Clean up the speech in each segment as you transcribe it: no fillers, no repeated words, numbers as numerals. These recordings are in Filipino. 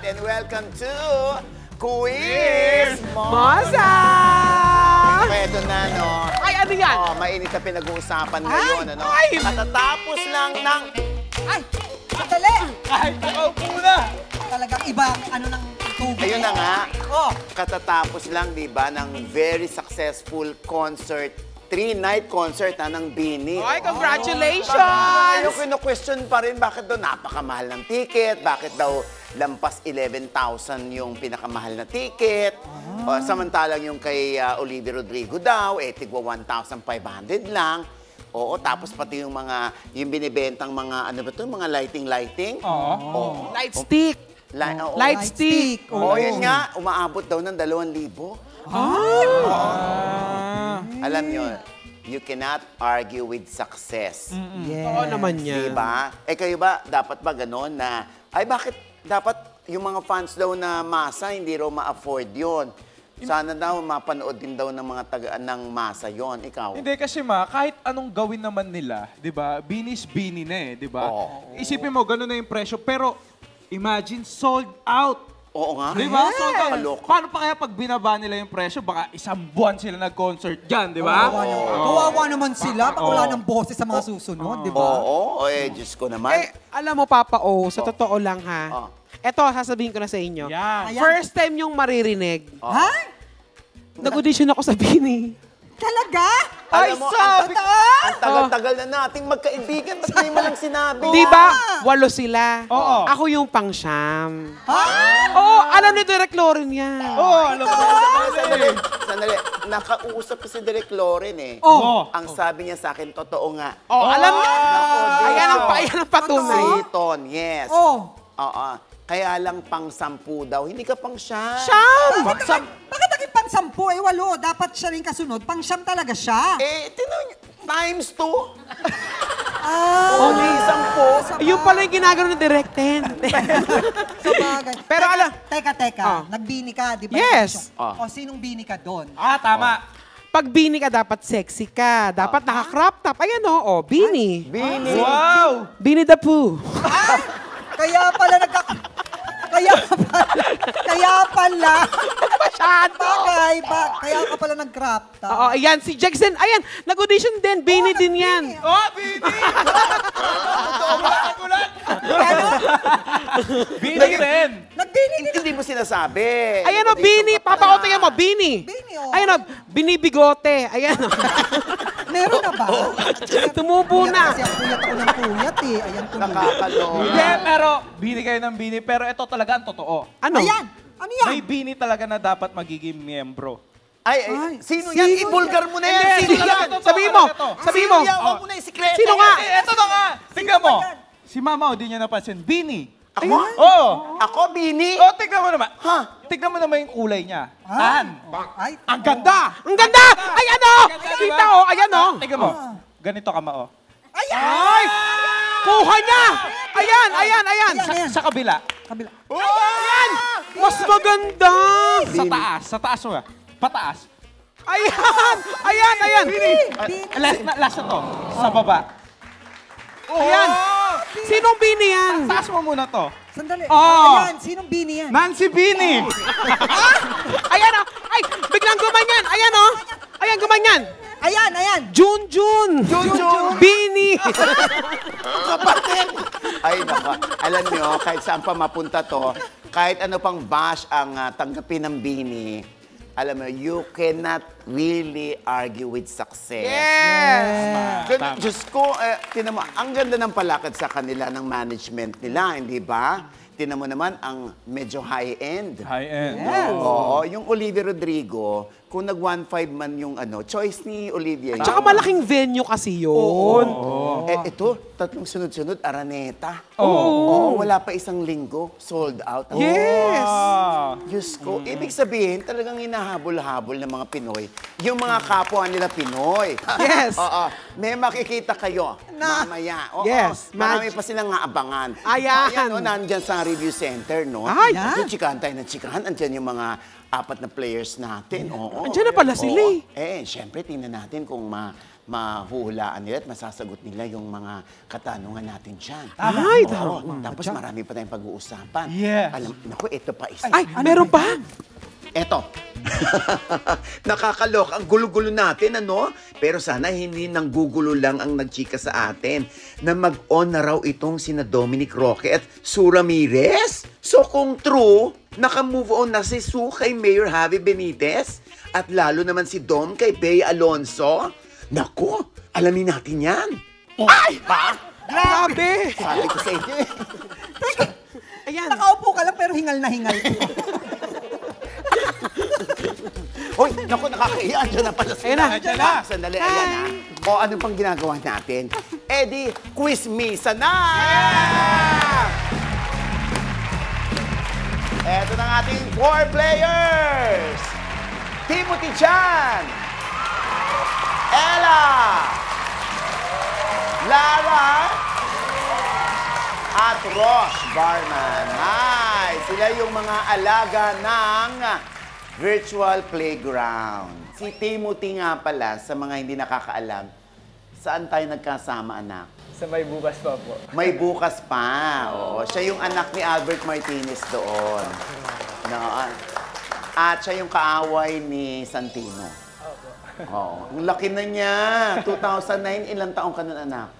and welcome to Quiz Mosa! Pwede na, no? Ay, ano yan? Oh, mainit na pinag-uusapan ngayon, ano? Ay! Katatapos lang ng... Ay! Sandali! Kahit nakaupo na! Talagang iba ang ano ng tubig. Ayun na nga. Oh. Katatapos lang, di ba, ng very successful concert, 3-night concert ng BINI. Ay, congratulations! Yung kino-question pa rin, bakit daw napakamahal ng ticket? Bakit daw lampas 11,000 yung pinakamahal na ticket? O, samantalang yung kay Olivia Rodrigo daw, tigwa 1,500 lang. Oo, tapos pati yung mga, yung binibentang mga, ano ba ito, mga lighting. Oo. Light stick. Light stick. Oo, yun nga, umaabot daw ng 2,000. Alam nyo, you cannot argue with success. Yes. Oo naman yan. Diba? Eh kayo ba, dapat ba gano'n na, ay bakit dapat yung mga fans daw na masa, hindi raw ma-afford yun? Sana daw mapanood din daw ng mga tagaan ng masa yon. Ikaw? Hindi kasi kahit anong gawin naman nila, 'di ba? Binis bini na 'di ba? Isipin mo gano'n na yung presyo, pero imagine sold out. Oo nga. 'Di ba? Sold out. Kaloko. Paano pa kaya pag binaba nila yung presyo, baka 1 buwan sila nag-concert diyan, 'di ba? Kawawa naman sila pag wala ng boses sa mga susunod, di ba? Oo, Diyos ko naman. Eh, alam mo, Papa O, sa totoo lang ha. Eto, sasabihin ko na sa inyo. Yan. Ayan. First time yung maririnig. Ha? Nag-audition ako sa BINI. Talaga? Alam mo, sabi ko! ang tagal-tagal na nating magkaibigan, ba't hindi mo lang sinabi? Di ba? 8 sila. Oo. Ako yung pang-siyam. Ha? Oo, alam ni Direk Loren yan. Alam mo. Sandali. Nakausap ko si Direk Loren eh. Oh. Ang sabi niya sa akin, totoo nga. Alam mo. Ayan ang patunay. Seaton, yes. Oh. Oo. Kaya lang pang-10 daw. Hindi ka pang-siyam. Siyam! Bakit naging pang-10? 8. Dapat siya rin kasunod. Pang-siyam talaga siya. Eh, tinan niyo, times 2. Ah. O di 10. Yung pala yung ginagano ni Direk 10. Sa bagay. Pero alam- Teka. Nagbini ka, di ba? Yes. O, sinong bini ka doon? Tama. Pag BINI ka, dapat sexy ka. Dapat naka-crop top. Ayan o, BINI. Bini. Wow! BINI the Pooh. Kaya pala Kaya pala. Masyado. Kaya ka pala nag-crop top. Oo, ayan, si Jackson. Ayan, nag-audition din. BINI din yan. Bini! Bini rin! Nagbini din. Hindi mo sinasabi. Ayan o, BINI. Papakotay mo, BINI. Bini, oh. Ayan o, binibigote. Ayan o. Meron na ba? Tumubo na. Kasi puyat ako ng puyat eh. Ayan tuloy. Nakakaloka. Hindi, pero bini kayo ng bini. Pero ito talaga ang totoo. Ano? Ayan. Ano yan? May bini talaga na dapat magiging miyembro. Ay, sino yan? sino Ibulgar mo na yan. Hindi, Sino yan? ito, Sabihin mo. ito. Sabihin mo. Sino yan? Huwag mo na isikreto. Sino nga? Ito na nga! Tingnan mo. Si Mama, di niya napansin. Bini. Ako? Oo. Ako, Bini? Tignan mo naman. Tignan mo naman yung kulay niya. Ay, Ang ganda! Ang ganda! Ay, ano? Kita o, ayan o. Tignan mo. Ganito ka, Mao. Ay! Kuha niya! Ayan. Ayan. Sa kabila. Kabila. Ayan! Mas maganda! Sa taas mo. Pataas. Ayan! Last na to. Sa baba. Ayan! Sinong BINI yan? Taas mo muna to. Sandali. Oh. Ayan, sinong bini yan? Nancy Bini! Ayan o! Ay! Biglang gumanyan! Ayan o! Ayan, gumanyan! Ayan. June! BINI! Kapatid! Ay, naka. Alam niyo, kahit saan pa mapunta to, kahit ano pang bash ang tanggapin ng Bini, alam mo, you cannot really argue with success. Yes! Diyos ko, tinan mo, ang ganda ng palakad sa kanila ng management nila, hindi ba? Tinan mo naman, ang medyo high-end. High-end. Oo, yung Olivia Rodrigo, kung nag-1.5 man yung choice ni Olivia. Tsaka malaking venue kasi yun. Ito, 3 sunod-sunod, Araneta. Oo. Wala pa 1 linggo, sold out. Yes! Diyos ko, ibig sabihin, talagang hinahabol-habol ng mga Pinoy yung mga kapwa nila Pinoy. Yes. Oo. May makikita kayo Na- mamaya. Oo. Yes, Marami magic. pa silang aabangan. Ayan. Ayan, o, nandyan sa review center, no? Ay. Kasi chikahan tayo ng chikahan. Andyan yung mga 4 na players natin. Oo. Andyan na pala sila Oo. eh. Siyempre, tingnan natin kung mahuhulaan nila at masasagot nila yung mga katanungan natin dyan. Ay, Oo. Tapos marami pa tayong pag-uusapan. Yes. Alam, naku, ito pa isa. Ay, meron pa? Eto. Nakakalok. Ang gulo-gulo natin, ano? Pero sana hindi nang gugulo lang ang nagchika sa atin na mag-on na raw itong sina Dominic Roque at Sue Ramirez. So kung true, naka-move on na si Sue kay Mayor Javi Benitez at lalo naman si Dom kay Bea Alonso. Naku, alamin natin yan. Ay! Ha? Grabe! Sabi ko sa inyo eh. Ayan. Nakaupo ka lang pero hingal na hingal. Hoy, naku, nakakahiya. Andiyan na pala sila. Ayan na. Andiyan na. Sandali, ayan na. O, ano pang ginagawa natin? Eddie, quiz misa na! Eto na ang ating 4 players. Timothy Chan. Ella. Lara. At Rosh Barman. Hi! Sila yung mga alaga ng virtual playground. Si Timothy nga pala, sa mga hindi nakakaalam, saan tayo nagkasama, anak? Sa may bukas pa po. May bukas pa. Oo. Siya yung anak ni Albert Martinez doon. No. At siya yung kaaway ni Santino. Oo. Ang laki na niya. 2009, ilang taong ka nun, anak?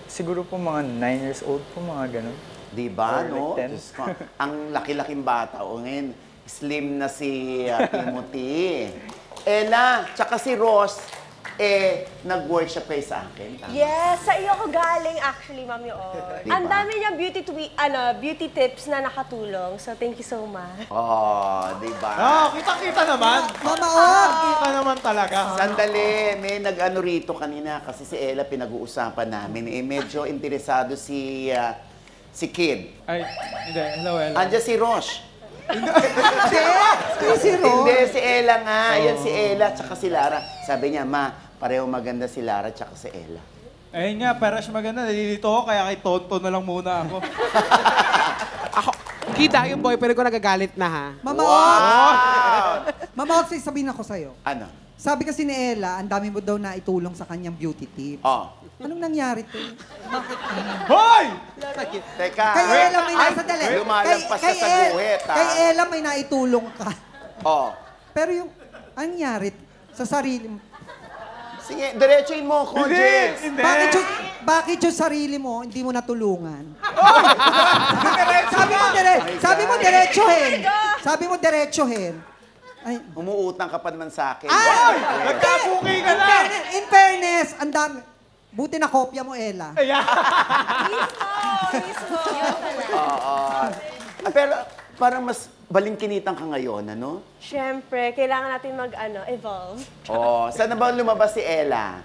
Siguro po mga 9 years old po, mga ganun. Di ba, Or no? like 10. Diyos ko, ang laki-laking bata. O ngayon, slim na si Timothy. Ella, tsaka si Ross, nag-workshop kayo sa akin. Tama? Yes, sa iyo ko galing actually, Mami On. Diba? Ang dami niya beauty tips na nakatulong. So, thank you so much. Oh, di ba? Kitang-kita naman. Mama, oh! Kita naman talaga. Sandali, may nag-ano rito kanina kasi si Ella pinag-uusapan namin. Medyo interesado si Kid. Ay, hindi. Hello, hello. Andiyan si Rosh. Si Ron. Hindi, si Ella nga. Ayan si Ella tsaka si Lara. Sabi niya, ma, pareho maganda si Lara tsaka si Ella. Ayun nga, para siya maganda. Nalilito ako, kaya kay Tonto na lang muna ako. Ako, kita yung boyfriend ko nagagalit na ha. Mama, Wow! Mama, sabihin ako sa'yo. Ano? Sabi kasi ni Ella, ang dami mo daw na itulong sa kanyang beauty tips. Oh. Anong nangyari to? Hoy! Teka. Kay Ella may nasa dali. Lumalampas ka sa guhit, ha? Kay Ella may naitulong ka. Oh. Pero yung, anong nangyari sa sarili mo? Sige, diretsuin mo ako, Jess. Hindi! Bakit yung sarili mo, hindi mo natulungan? Diretso Sabi mo diretsuhin. Sabi mo diretsuhin. Ay, Umuutang ka pa naman sa akin. Ay! Nagkabuki ka na! in fairness, ang dami. Buti na kopya mo, Ella. Mismo. Pero parang mas balingkinitan ka ngayon, ano? Siyempre, kailangan natin evolve. Oh, saan na ba lumabas si Ella?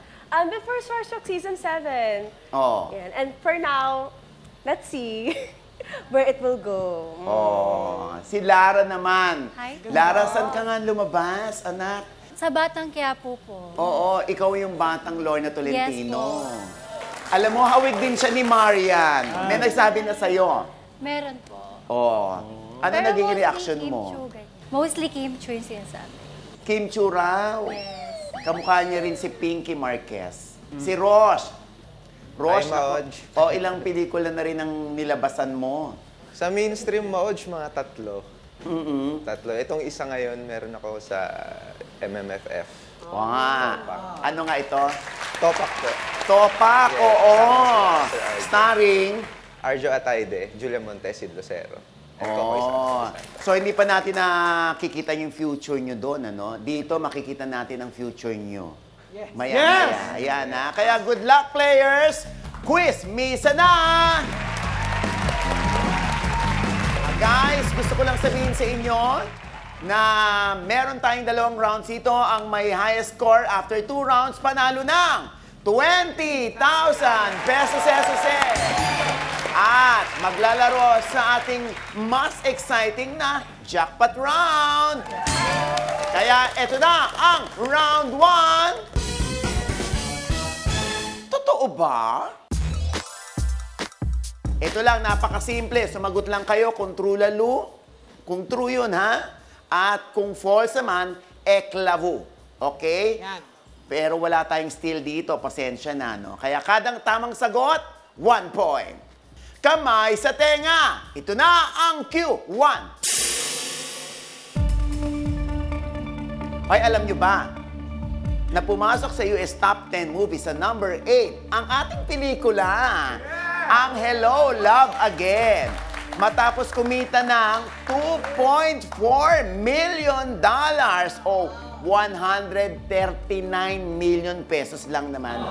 Before Starstruck Season 7. Oh. Yan. And for now, let's see where it will go. Oh, si Lara naman. Hi. Lara, saan ka nga lumabas, anak? Sa Batang Quiapo po. Oo, ikaw yung batang Lorna Tolentino. Yes po. Alam mo, hawig din siya ni Marian. May nagsabi na sa'yo. Meron po. Oh. Ano Pero naging mostly reaction Kim mo? Chu, ganyan. Mostly Kim Chu yung sinasabi. Kim Chu raw. Yes. Kamukha niya rin si Pinky Marquez. Si Rosh. Rosh, Hi, Maoj. ilang pelikula na rin ang nilabasan mo. Sa mainstream, Maoj, mga 3. 3. Itong isa ngayon, meron ako sa MMFF. Wow. Ano nga ito? Topak po. Topak, Yes, oo. kasama si Sir Arjo. Starring. Arjo Ataide, Julia Montes, Sid Lucero. And Kokoy Oh. Santos. So hindi pa natin nakikita yung future nyo doon, ano? Dito makikita natin ang future nyo. Yes. Maya. Ayan, ha? Kaya good luck, players! Quiz, misa na! Guys, gusto ko lang sabihin sa inyo na meron tayong 2 rounds dito. Ang may highest score after 2 rounds, panalo ng 20,000 pesos. At maglalaro sa ating mas exciting na jackpot round. Kaya eto na ang round 1. Totoo ba? Ito lang, napakasimple. Sumagot lang kayo kung true lalo. Kung true yun, ha? At kung false naman, eklavo. Okay? Yan. Pero wala tayong steal dito. Pasensya na, no? Kaya kadang tamang sagot, 1 point. Kamay sa tenga. Ito na ang cue. 1. Ay, alam nyo ba na pumasok sa US Top 10 Movies sa number 8 ang ating pelikula, ang Hello, Love Again. Matapos kumita ng $2.4 million o 139 million pesos lang naman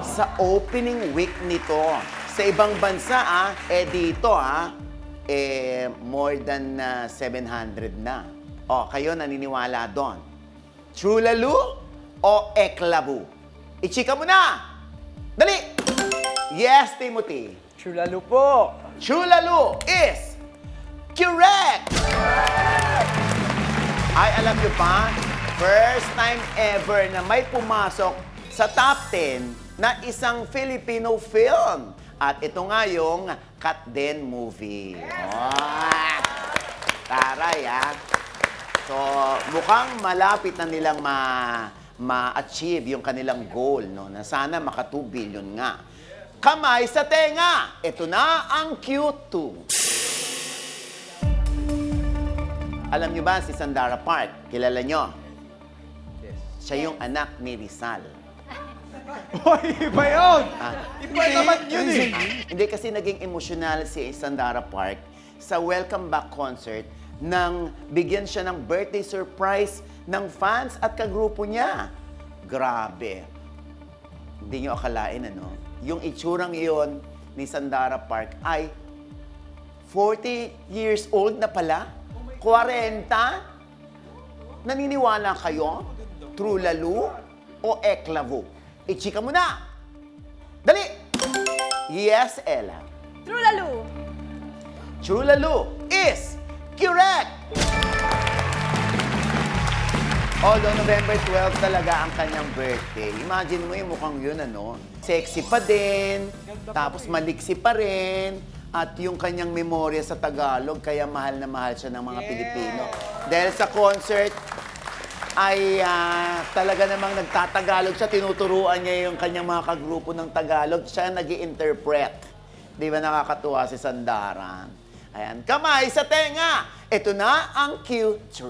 sa opening week nito. Sa ibang bansa, dito, more than 700 na. O, kayo naniniwala doon. True lalo o eklabo? Ichika mo na! Dali! Yes, Timothy. True lalo po. True lalo is correct! Ay, alam nyo pa, first time ever na may pumasok sa top 10 na isang Filipino film. At ito nga yung Cut Den movie. Oh, taray, So, mukhang malapit na nilang ma-achieve yung kanilang goal, no? Na sana maka 2 billion nga. Kamay sa tenga! Ito na ang Q2. Alam nyo ba si Sandara Park? Kilala nyo? Yes. Siya yung anak ni Rizal. Hoy, iba yun! Iba naman yun eh. Hindi kasi naging emosyonal si Sandara Park sa welcome back concert nang bigyan siya ng birthday surprise ng fans at kagrupo niya. Grabe. Hindi nyo akalain, ano? Yung itsurang iyon ni Sandara Park ay 40 years old na pala? 40? Naniniwala kayo? True lalo o eklavo? Ichika mo na! Dali! Yes, Ella. True lalo. True lalo is correct! Although November 12 talaga ang kanyang birthday. Imagine mo yung mukhang yun, ano? Sexy pa din, tapos maliksi pa rin, at yung kanyang memorya sa Tagalog, kaya mahal na mahal siya ng mga Pilipino. Dahil sa concert, ay talaga namang nagtatagalog siya, tinuturuan niya yung kanyang mga kagrupo ng Tagalog, siya nag-i-interpret. Di ba nakakatuwa si Sandara? Ayan, kamay sa tenga! Ito na ang Q3.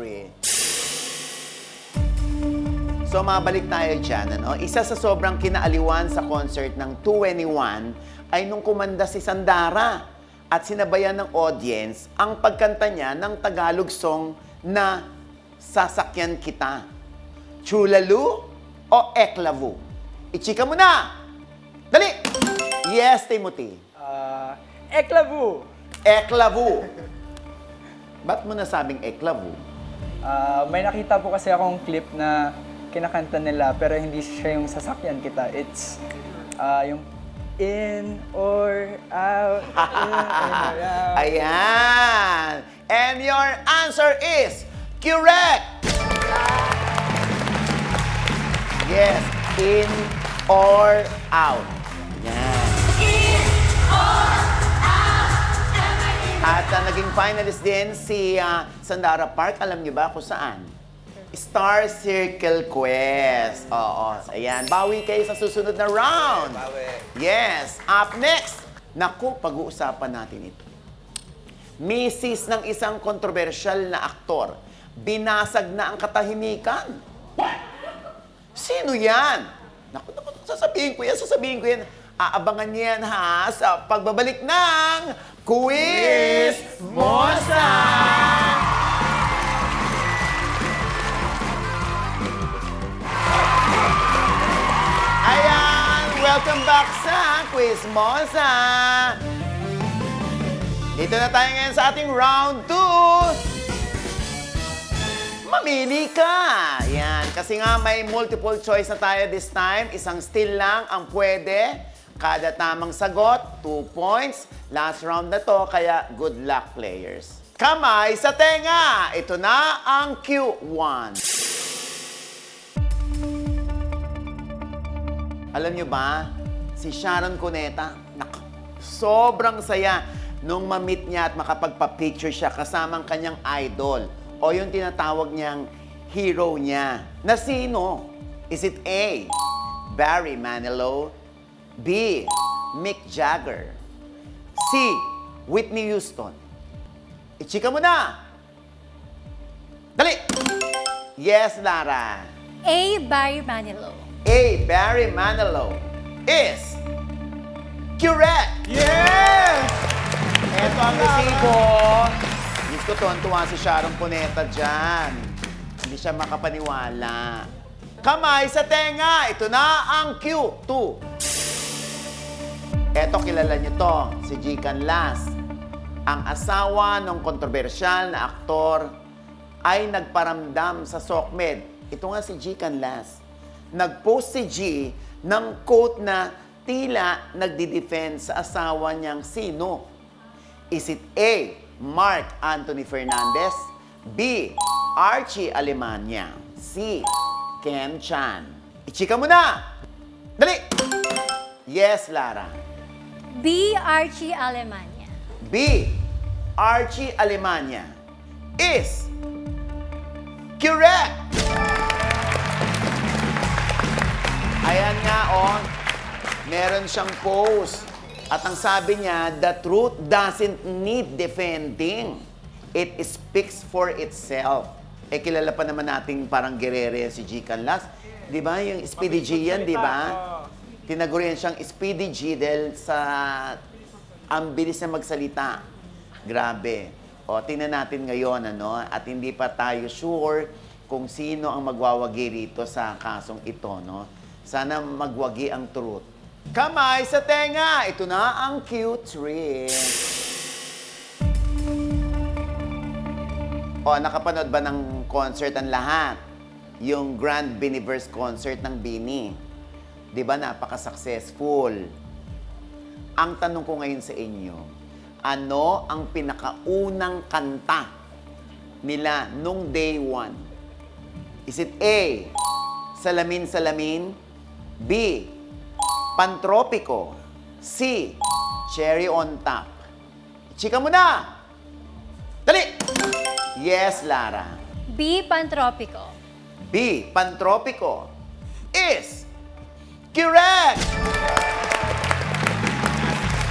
So, mabalik tayo dyan, ano? Isa sa sobrang kinaaliwan sa concert ng 2NE1 ay nung kumanda si Sandara at sinabayan ng audience ang pagkanta niya ng Tagalog song na Sasakyan Kita. True lalo o eklavo? Ichika mo na! Dali! Yes, Timothy. Eklavo. Eklavo. Ba't mo nasabing eklavo? May nakita po kasi akong clip na kinakanta nila pero hindi siya yung Sasakyan Kita. It's yung in or out, in or out. Ayan! And your answer is correct! Yes, in or out. Yan. At naging finalist din si Sandara Park. Alam niyo ba kung saan? Star Circle Quest. Oo. Ayan. Bawi kayo sa susunod na round. Bawi. Yes. Up next. Naku, pag-uusapan natin ito. Misis ng isang kontrobersyal na aktor. Binasag na ang katahimikan. Sino yan? Naku, sasabihin ko yan. Aabangan niyan ha sa pagbabalik ng Quiz Mosa! Ayan! Welcome back sa Quiz Mosa! Dito na tayo ngayon sa ating round 2. Mamili ka! Yan. Kasi nga may multiple choice na tayo this time. Isang still lang ang pwede. Kada tamang sagot, 2 points. Last round na to, kaya good luck, players. Kamay sa tenga. Ito na ang Q1. Alam nyo ba, si Sharon Cuneta, sobrang saya nung ma-meet niya at makapagpa-picture siya kasamang kanyang idol o yung tinatawag niyang hero niya. Na sino? Is it A, Barry Manilow, B, Mick Jagger, C, Whitney Houston? Ichika mo na! Dali! Yes, Lara. A. Barry Manilow. A. Barry Manilow is correct! Yes! Ito ang resibo. Diyos ko, tuwan-tuwa si Sharon Cuneta dyan. Hindi siya makapaniwala. Kamay sa tenga. Ito na ang Q2. Eto, kilala niyo to. Si Jikan Las. Ang asawa ng kontrobersyal na aktor ay nagparamdam sa SOCMED. Ito nga si Jikan Las. Nag-post si G ng quote na tila nagdi-defend sa asawa niyang sino. Is it A, Mark Anthony Fernandez, B, Archie Alemania, C, Ken Chan? Ichika mo na! Dali! Yes, Lara. B. Archie Alemania. B, Archie Alemania is correct! Ayan nga, oh. Meron siyang post. At ang sabi niya, the truth doesn't need defending. It speaks for itself. Eh, kilala pa naman nating parang gerere si G. Canlas. Di ba? Yung Speedy G yan, di ba? Tinagurian siyang Speedy G dahil sa ang bilis na magsalita. Grabe. O, tingnan natin ngayon, ano? At hindi pa tayo sure kung sino ang magwawagi rito sa kasong ito, no? Sana magwagi ang truth. Kamay sa tenga. Ito na ang Q3. O, nakapanood ba ng concert ang lahat? Yung Grand Biniverse concert ng Bini. Di ba, napaka-successful. Ang tanong ko ngayon sa inyo, ano ang pinakaunang kanta nila nung day one? Is it A, Salamin Salamin? B, Pantropiko. C, Cherry on Top. Chika mo na! Dali! Yes, Lara. B. Pantropico. B, Pantropiko is correct!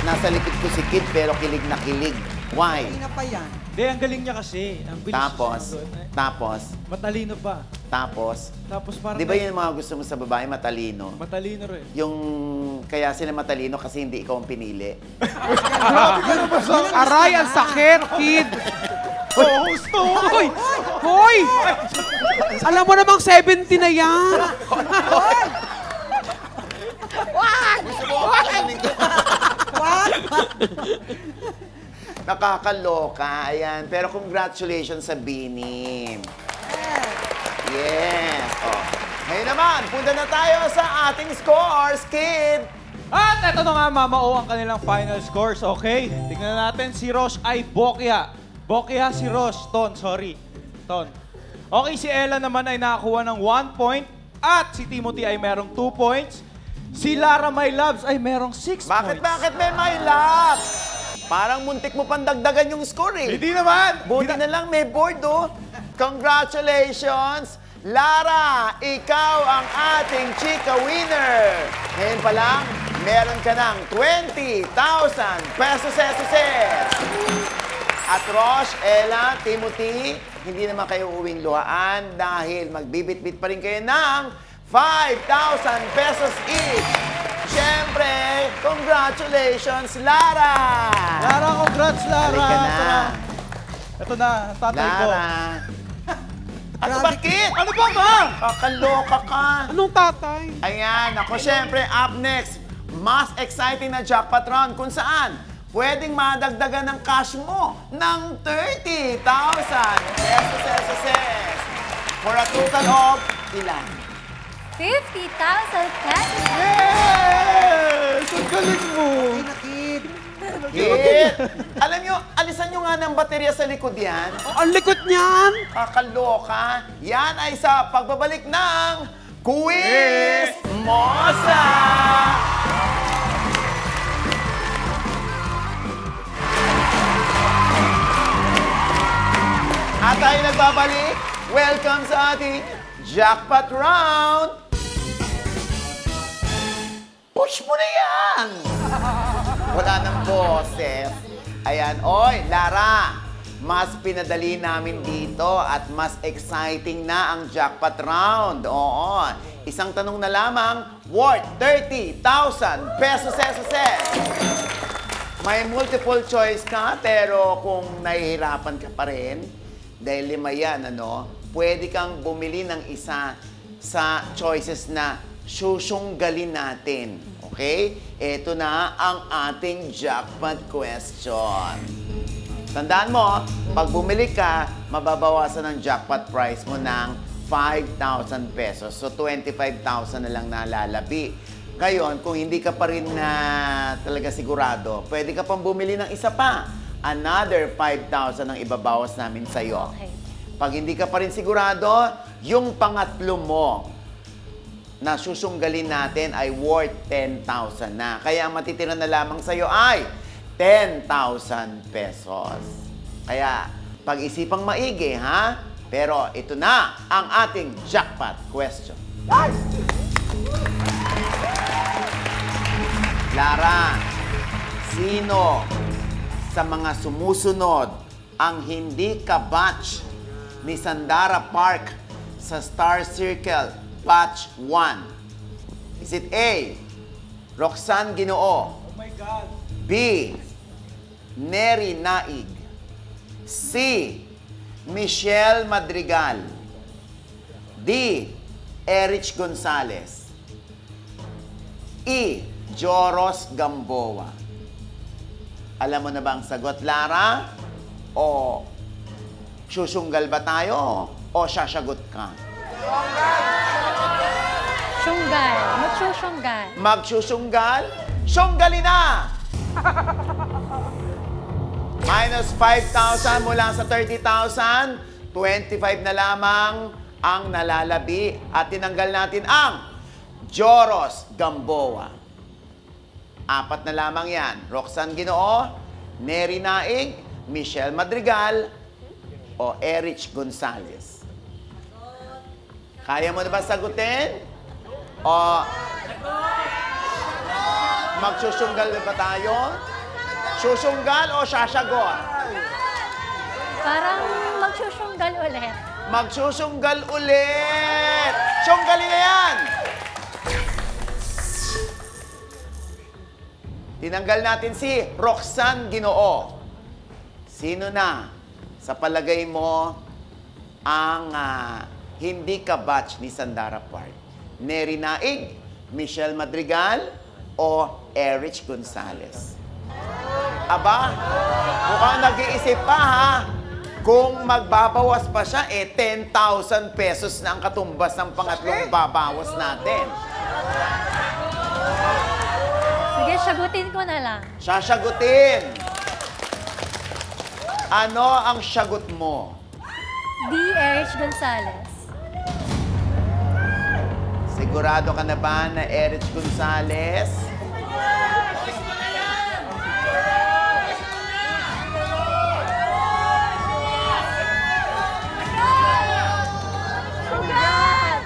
Nasa likod ko si Kid pero kilig na kilig. Why? Kanina pa yan. Hindi, ang galing niya kasi. Ang bilis Tapos, matalino pa. tapos, Tapos parang... di ba yun yung mga gusto mo sa babae, matalino? Matalino rin. Yung kaya sila matalino kasi hindi ikaw ang pinili. Aray, ang sakit, Kid! Hoy! Hoy! Alam mo namang 70 na yan! Nakakaloka, ayan. Pero congratulations sa Bini. Yes. Oh. Ngayon naman, punta na tayo sa ating scores, Kid. At eto na nga, Mama O, ang kanilang final scores, okay? Tingnan natin, si Rosh ay Bokya. Bokya si Rosh. Ton, sorry. Ton. Okay, si Ella naman ay nakakuha ng 1 point. At si Timothy ay merong 2 points. Si Lara My Loves ay merong 6 points. Bakit may my love? Parang muntik mo pandagdagan yung score eh. Hindi naman! Buti na lang may board, oh. Congratulations! Lara, ikaw ang ating chika winner. Ngayon pa lang, meron ka ng 20,000 pesos. At Rosh, Ella, Timothy, hindi naman kayo uwing luhaan dahil magbibit-bit pa rin kayo ng 5,000 pesos each. Siyempre, congratulations, Lara! Lara, congrats, Lara! Halika na. Ito na, ang tatay ko. Lara. Ano ba, Kid? Ano ba, Ma? Kakaloka ka. Anong tatay? Ayan, ako syempre, up next, mas exciting na jackpot round kung saan pwedeng madagdagan ng cash mo ng 30,000 pesos. For a total of ilan? 50,000 pesos. Yes! Ang galing mo! Ay, nakid. Hit! Alam nyo, alisan nyo nga ng baterya sa likod yan. Oh, ang likod niyan. Kakaloka. Yan ay sa pagbabalik ng Quiz Mosa! At tayo nagbabalik. Welcome sa ating Jackpot Round. Push mo na yan! Wala ng boses. Ayan, oy, Lara, mas pinadali namin dito at mas exciting na ang jackpot round. Oo, isang tanong na lamang, worth 30,000 pesos. May multiple choice ka, pero kung nahihirapan ka pa rin, dahil 5 yan, pwede kang bumili ng isa sa choices na susunggalin natin. Okay? Ito na ang ating jackpot question. Tandaan mo, pag bumili ka, mababawasan ang jackpot price mo ng 5,000 pesos. So, 25,000 na lang nalalabi. Ngayon, kung hindi ka pa rin na talaga sigurado, pwede ka pang bumili ng isa pa. Another 5,000 ang ibabawas namin sa'yo. Okay. Pag hindi ka pa rin sigurado, yung pangatlo mo na susunggalin natin ay worth 10,000 na. Kaya ang matitira na lamang sa'yo ay 10,000 pesos. Kaya pag-isipang maigi, ha? Pero ito na ang ating jackpot question. Lara, sino sa mga sumusunod ang hindi ka-batch ni Sandara Park sa Star Circle Batch 1? Is it A, Roxanne Ginoo? Oh my God. B, Neri Naig? C, Michelle Madrigal? D, Erich Gonzalez? E, Joros Gamboa? Alam mo na ba ang sagot, Lara? O susunggal ba tayo? O sasagot ka? Sunggal. Magsusunggal. Magsusunggal? Sunggalin na! Minus 5,000 mula sa 30,000, 25 na lamang ang nalalabi at tinanggal natin ang Joros Gamboa. 4 na lamang yan. Roxanne Ginoo, Neri Naig, Michelle Madrigal, o Erich Gonzalez. Kaya mo na ba sagutin? O magsusunggal ba tayo? Susunggal o sasagot? Parang magsusunggal ulit. Magsusunggal ulit! Sunggalin na yan! Tinanggal natin si Roxanne Ginoo. Sino na sa palagay mo ang hindi ka-batch ni Sandara Park? Neri Naig, Michelle Madrigal, o Erich Gonzalez? Aba, mukhang nag-iisip pa, ha? Kung magbabawas pa siya, 10,000 pesos na ang katumbas ng pangatlong babawas natin. Sige, sagutin ko na lang. Sasagutin. Ano ang sagot mo? D. Erich Gonzalez. Sigurado ka na ba na Erich Gonzalez?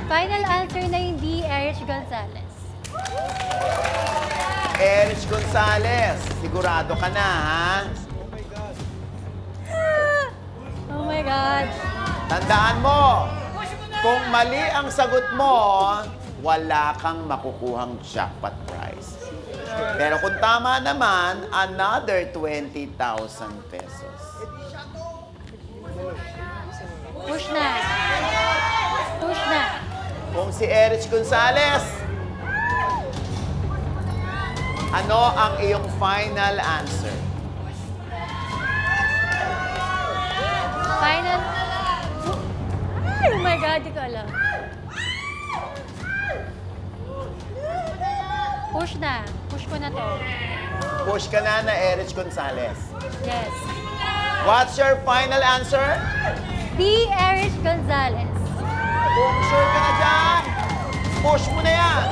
Final answer na yung D. Erich Gonzalez. Erich Gonzalez, sigurado ka na, ha? Oh my God. Tandaan mo, kung mali ang sagot mo, wala kang makukuhang jackpot prize. Pero kung tama naman, another 20,000 pesos. Push na. Push na. Kung si Erich Gonzalez, ano ang iyong final answer? Final. Ay, oh my God, di ko alam. Push na. Push ko na to. Push ka na Erich Gonzalez. Yes. What's your final answer? D. Erich Gonzalez. Kung sure ka na dyan, push mo na yan.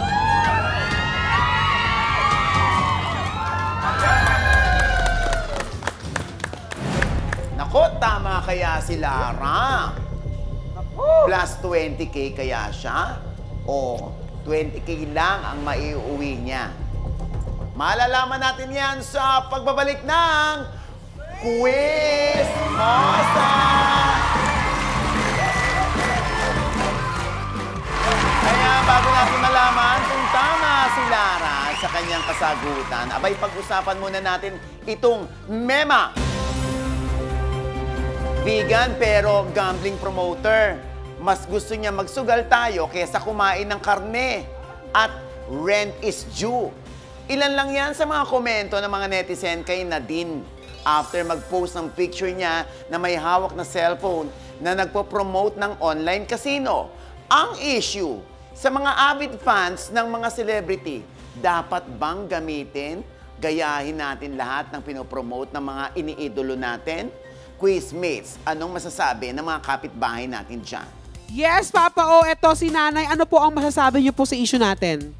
Nako, tama kaya si Lara? Plus 20K kaya siya? O 20K lang ang maiuwi niya? Malalaman natin yan sa pagbabalik ng Quiz Mosa! Kaya bago natin malaman kung tama si Lara sa kanyang kasagutan, abay pag-usapan muna natin itong mema. Vegan pero gambling promoter. Mas gusto niya magsugal tayo kaysa kumain ng karne. At rent is due. Ilan lang yan sa mga komento ng mga netizen kay Nadine after mag-post ng picture niya na may hawak na cellphone na nagpo-promote ng online casino. Ang issue, sa mga avid fans ng mga celebrity, dapat bang gamitin, gayahin natin lahat ng pinopromote ng mga iniidolo natin? Quizmates, anong masasabi ng mga kapitbahay natin dyan? Yes, Papa O. Eto si Nanay. Ano po ang masasabi niyo po sa issue natin?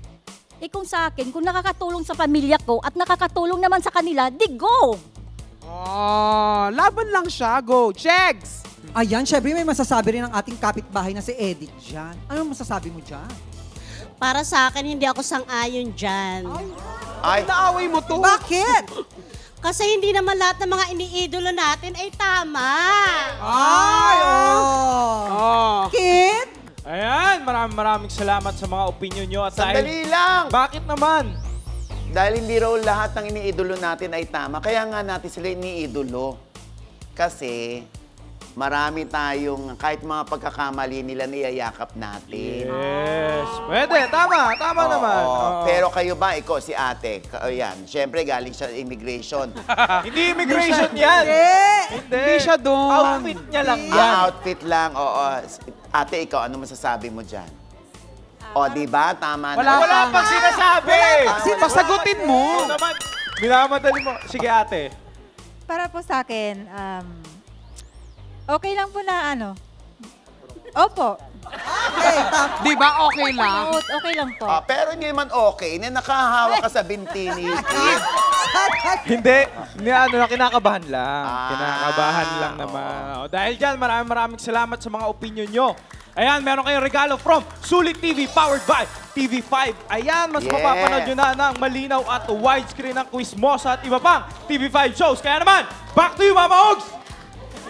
Kung sa akin, kung nakakatulong sa pamilya ko at nakakatulong naman sa kanila, di go! Oh, laban lang siya. Go, Chegs! Ayan, syempre may masasabi rin ang ating kapitbahay na si Edith dyan. Ano masasabi mo dyan? Para sa akin, hindi ako sang-ayon dyan. Ay, naaway mo to. Bakit? Kasi hindi naman lahat ng mga iniidolo natin ay tama. Ay, oh. Kid? Ayan, maraming salamat sa mga opinion nyo. At Sandali lang! Bakit naman? Dahil hindi raw lahat ng iniidolo natin ay tama, kaya nga natin sila iniidolo. Kasi marami tayong, kahit mga pagkakamali nila, niyayakap natin. Yes. Pwede, tama naman. Oo. Pero kayo ba, ikaw, si ate, yan, syempre galing siya sa immigration. Hindi immigration yan. Hindi siya doon. Outfit niya lang yan. Outfit lang, oo. Ate, ikaw, ano masasabi mo dyan? O, di ba? Tama na. Wala pang sinasabi. Pasagutin mo. Naman, minamadali mo. Sige, ate. Para po sa akin, okay lang po na ano. Opo. Okay, Di ba okay lang? Okay lang po. Pero hindi naman okay na nakahawak ka sa binti ni Kid. Hindi, kinakabahan lang. Ah, Kinakabahan lang naman. O, dahil dyan, maraming salamat sa mga opinion nyo. Ayan, meron kayong regalo from Sulit TV, powered by TV5. Ayan, mas mapapanood nyo na ng malinaw at widescreen ng Quiz Mosa at iba pang TV5 shows. Kaya naman, back to you, Mama Ogs!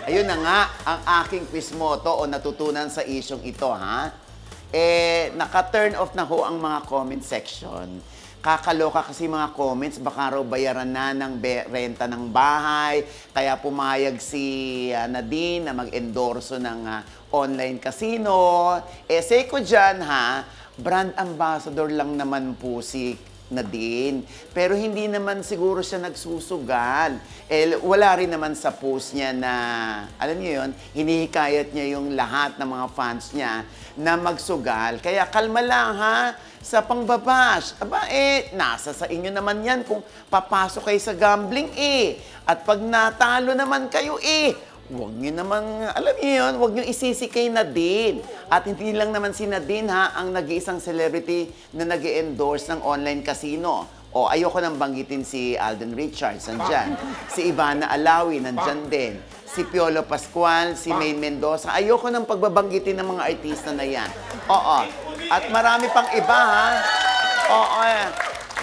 Ayun na nga, ang aking quiz motto o natutunan sa isyong ito, ha? Naka-turn off na ho ang mga comment section. Kakaloka kasi mga comments, baka raw bayaran na ng renta ng bahay. Kaya pumayag si Nadine na mag-endorso ng online casino. Say ko dyan, ha? Brand ambassador lang naman po si Nadine. Pero hindi naman siguro siya nagsusugal. Wala rin naman sa post niya na, alam niyo yun, hinihikayat niya yung lahat ng mga fans niya na magsugal. Kaya kalma lang, ha? Sa pangbabash. Aba, nasa sa inyo naman yan kung papasok kayo sa gambling, At pag natalo naman kayo, huwag nyo namang, alam niyo yun, huwag nyo isisi kay Nadine. At hindi lang naman si Nadine, ha, ang nag-iisang celebrity na nag-endorse ng online casino. O, ayoko nang banggitin si Alden Richards, nandyan. Si Ivana Alawi, nandyan din. Si Piolo Pascual, si Maine Mendoza. Ayoko nang pagbabanggitin ng mga artista na yan. Oo. At marami pang iba, ha? Oo,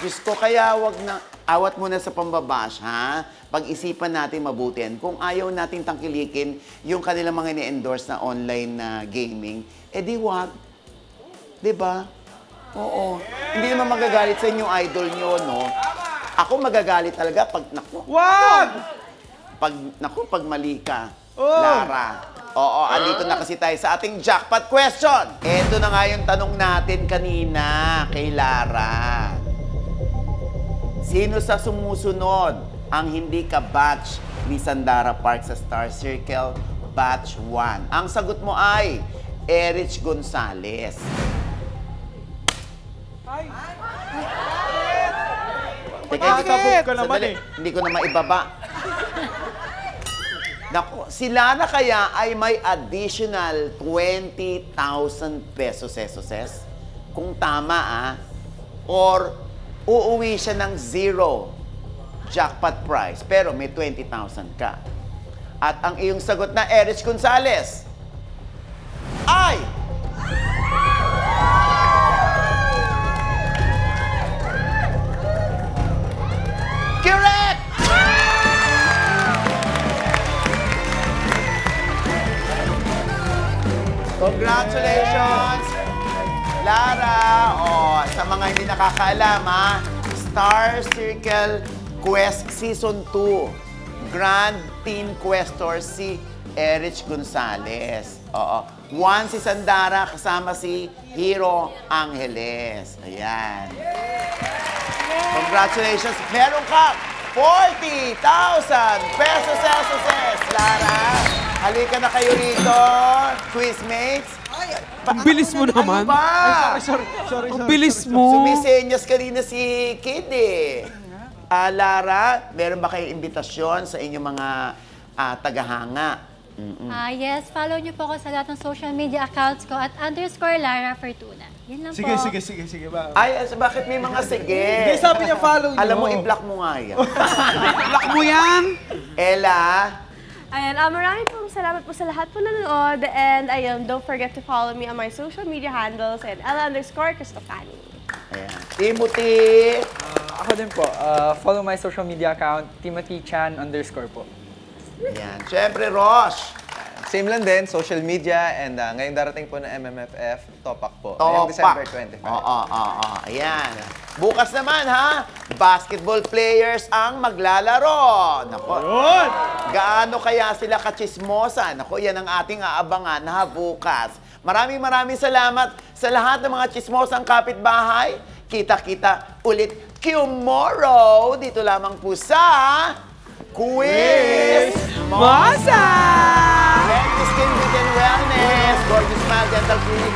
Diyos ko, kaya wag na, awat muna sa pambabash, ha? Pag-isipan natin mabuti yan. Kung ayaw nating tangkilikin yung kanilang mga ni-endorse na online na gaming, di wag. Diba? Oo. Hindi naman magagalit sa inyong idol nyo, no? Ako magagalit talaga pag, Wag! Pag mali ka, Lara. Oo, andito na kasi tayo sa ating jackpot question. Ito na nga yung tanong natin kanina kay Lara. Sino sa sumusunod ang hindi ka-batch ni Sandara Park sa Star Circle Batch 1? Ang sagot mo ay Erich Gonzalez. Bakit? ka naman Sandali, eh. hindi ko na maibaba. Naku, sila na kaya ay may additional 20,000 pesos. Kung tama or uuwi siya ng zero jackpot prize, pero may 20,000 ka. At ang iyong sagot na Erich Gonzalez ay... Correct! Congratulations! Lara, sa mga hindi nakakaalam, Star Circle Quest Season 2. Grand Teen Questor si Erich Gonzalez. One si Sandara kasama si Hero Angeles. Ayan. Congratulations! Meron ka 40,000 pesos, Lara. Halika na kayo rito, quizmates. Ang bilis mo naman. Ano ba? Sorry. Ang bilis mo. Sumisenyas kanina si Kid eh. Lara, meron ba kayong imbitasyon sa inyong mga tagahanga? Yes, follow niyo po ako sa lahat ng social media accounts ko at _Lara Fortuna. Yan lang Sige, po. sige. Ba? Ay, bakit may mga sige? Hindi, sabi niya follow niyo. Alam mo, i-block mo nga yan. Block mo yan. Ella, Ayan, maraming pong salamat po sa lahat po nanonood. And don't forget to follow me on my social media handles and Ella_Cristofani. ayan. Timothy, Ako din po, follow my social media account, TimothyChan_ po. ayan. Siyempre, Rosh. Same lang din, social media, and ngayong darating po na MMFF, Topak po. Ngayong December 25. Ayan. Bukas naman, basketball players ang maglalaro. Nako. Gaano kaya sila kachismosa? Nako, yan ang ating aabangan bukas. Maraming salamat sa lahat ng mga chismosang kapitbahay. Kita-kita ulit tomorrow. Dito lamang po sa Quiz Masa! Skin Beauty and Wellness, Gorgeous Smile Dental Clinic,